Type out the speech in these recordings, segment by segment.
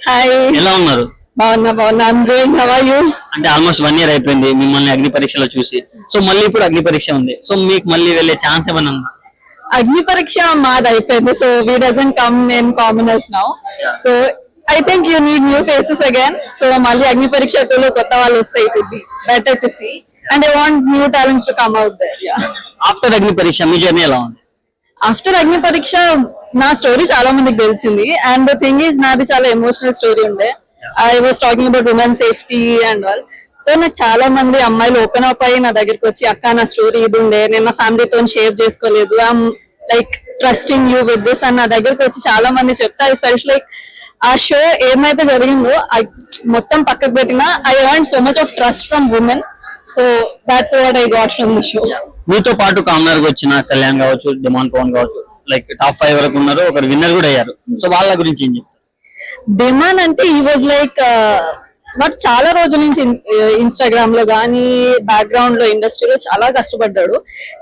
Hi, ఎలా ఉన్నారు? బాగున్నా. I'm doing. How are you? అంటే ఆల్మోస్ట్ 1 year అయిపోయింది మిమ్మల్ని అగ్ని పరీక్షలో చూసి. సో మళ్ళీ ఇప్పుడు అగ్ని పరీక్ష ఉంది. సో మీకు మళ్ళీ వెళ్ళే ఛాన్స్ ఏమైనా ఉందా? అగ్ని పరీక్ష మాది అయిపోయింది. So we doesn't come in commoners now. So I think you need new faces again. So మళ్ళీ అగ్ని పరీక్ష 2 లో కొత్త వాళ్ళు వస్తాయి. It would be better to see and I want new talents to come out there. Yeah. After Agni Pariksha me journey ఎలా ఉంది? After Agni పరీక్ష నా story చాలా మందికి తెలిసింది. అండ్ ద థింగ్ ఈజ్ నాది చాలా ఎమోషనల్ స్టోరీ ఉండే. I was talking about women safety and all. So నాకు చాలా మంది అమ్మాయిలు ఓపెన్ అప్ అయ్యి నా దగ్గరికి వచ్చి, అక్క నా స్టోరీ ఇది ఉండే, నేను నా ఫ్యామిలీతో షేర్ చేసుకోలేదు, I'm like trusting you with this అని నా దగ్గరికి వచ్చి చాలా మంది చెప్తే ఐ ఫెల్ట్ లైక్ ఆ షో ఏమైతే జరిగిందో మొత్తం పక్కకు పెట్టినా I earn so much of trust from women. So that's what I got from the show. మీతో పాటు కామనర్ గా వచ్చిన కళ్యాణ్ కావచ్చు, డిమాండ్ పవన్ కావచ్చు, లైక్ టాప్ 5 వరకు ఉన్నారు, ఒకరు విన్నర్ కూడా అయ్యారు. సో వాళ్ళ గురించి ఏం చెప్తారు? డిమాండ్ అంటే ఈ వాజ్ లైక్ వాడు చాలా రోజుల నుంచి ఇన్స్టాగ్రామ్ లో కానీ బ్యాక్గ్రౌండ్ లో ఇండస్ట్రీలో చాలా కష్టపడ్డాడు.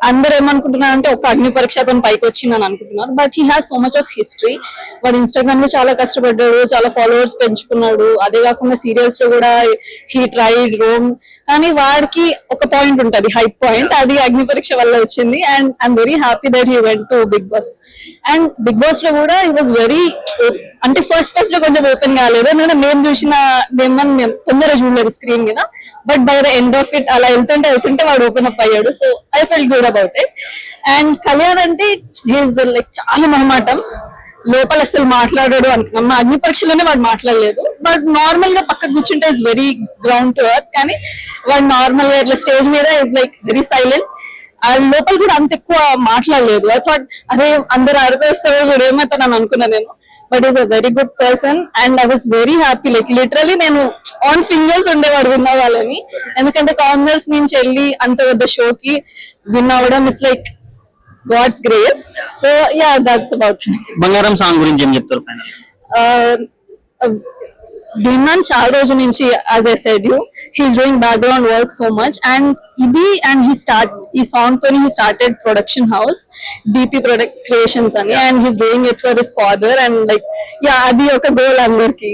అందరు ఏమనుకుంటున్నారు అంటే ఒక అగ్ని పరీక్షతో పైకి వచ్చిందని అనుకుంటున్నారు. But he has so much of history. వాడు ఇన్స్టాగ్రామ్ లో చాలా కష్టపడ్డాడు, చాలా ఫాలోవర్స్ పెంచుకున్నాడు. అదే కాకుండా సీరియల్స్ లో కూడా హీ ట్రైడ్ రోమ్. కానీ వాడికి ఒక పాయింట్ ఉంటది, హైప్ పాయింట్, అది అగ్ని పరీక్ష వల్ల వచ్చింది. And I'm very happy that he went to Bigg Boss. And Bigg Boss లో కూడా హీ వాజ్ వెరీ, అంటే ఫస్ట్ లో కొంచెం ఓపెన్ కాలేదు, ఎందుకంటే మేము చూసిన మేము తొందరగా చూడలేదు స్క్రీన్ మీద. But by the end of it అలా వెళ్తుంటే వాడు ఓపెన్ అప్ అయ్యాడు. So I felt good about it. And Kalyan అంటే హీఈస్ లైక్ చాలా మొహమాటం, లోపల అసలు మాట్లాడాడు అనుకున్నాం. మా అగ్ని పరీక్షలోనే వాడు మాట్లాడలేదు. బట్ నార్మల్ గా పక్కకు కూర్చుంటే is very ground to earth. కానీ వాడు నార్మల్ గా ఇట్లా స్టేజ్ మీద ఇస్ లైక్ వెరీ సైలెంట్. ఆ లోపల కూడా అంత ఎక్కువ మాట్లాడలేదు. ఐ థాట్ అదే అందరు అర్థేస్తారో కూడా ఏమవుతాను అని అనుకున్నా నేను. But is a very good person and I was very happy. Like literally నేను ఆన్ ఫింగర్స్ ఉండేవాడు విన్ అవ్వాలని. ఎందుకంటే కామనర్స్ నుంచి వెళ్ళి అంత పెద్ద షోకి విన్ అవ్వడం is like God's grace. So ya, that's about. బంగారం సాంగ్ గురించి ఏం చెప్తారు? డిమాండ్ చాలా రోజుల నుంచి, as I said you, he's doing background work so much. And ఈ సాంగ్ తోని he started production house DP product creations అని. And he's doing it for his father. And like ya, అది ఒక గోల్ అందరికి.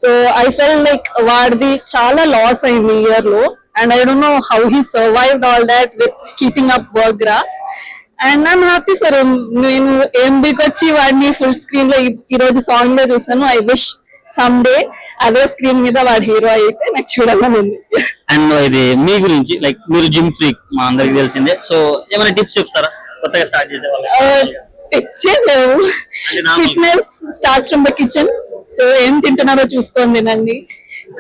So I full like వాడిది చాలా loss అయింది ఈ ఇయర్ లో. And I don't know how he survived all that with keeping up work graph. And I'm happy for him. నేను ఎంబీకి వచ్చి వాడిని ఫుల్ స్క్రీన్ లో ఈ రోజు సాంగ్ లో చూసాను. ఐ విష్ సమ్ డే అదే స్క్రీన్ మీద వాడు హీరో అయితే నాకు చూడాలని ఉంది. అండ్ ఇది మీ గురించి, లైక్ మీరు జిమ్ ఫ్రీక్ మా అందరికి తెలిసిందే. సో ఏమైనా టిప్స్ చెప్తారా కొత్తగా స్టార్ట్ చేసే వాళ్ళకి? టిప్స్ ఏం లేవు. Fitness starts from the kitchen. So ఏం తింటున్నారో చూసుకొని తినండి.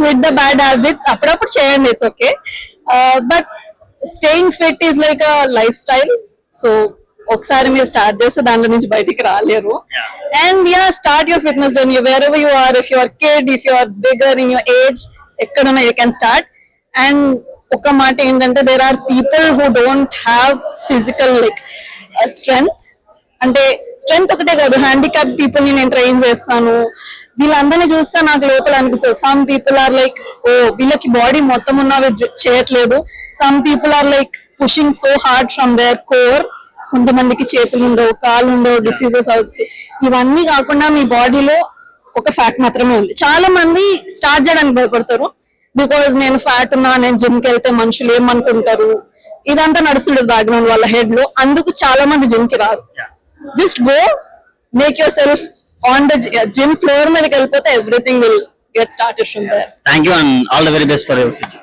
Quit the bad habits. అప్పుడప్పుడు చేయండి, it's okay. But staying fit is like a life style. So ఒకసారి మీరు స్టార్ట్ చేస్తే దాంట్లో నుంచి బయటికి రాలేరు. And yeah, start your fitness journey wherever you are. If you are kid, if you are bigger in your age, ఎక్కడున్నా you can start. And ఒక మాట ఏంటంటే there are people who don't have physical like strength. అంటే strength ఒకటే కాదు, handicap people ని నేను train చేస్తాను. వీళ్ళందరినీ చూస్తే నాకు లోపల అనిపిస్తుంది, సమ్ పీపుల్ ఆర్ లైక్, ఓ వీళ్ళకి బాడీ మొత్తం ఉన్నవి చేయట్లేదు. Some people are like pushing so hard from their core. కొంతమందికి చేతులు ఉండవు, కాళ్ళు ఉండవు, డిసీజెస్ అవుతాయి. ఇవన్నీ కాకుండా మీ బాడీలో ఒక ఫ్యాట్ మాత్రమే ఉంది. చాలా మంది స్టార్ట్ చేయడానికి భయపడతారు, బికాజ్ నేను ఫ్యాట్ ఉన్నా, నేను జిమ్ కి వెళ్తే మనుషులు ఏమనుకుంటారు, ఇదంతా నడుస్తుండదు బ్యాక్గ్రౌండ్ వాళ్ళ హెడ్ లో. అందుకు చాలా మంది జిమ్ కి రారు. Just go, make yourself on the gym floor మీదకి వెళ్ళిపోతే everything will get started from there. Thank you and all the very best for your future.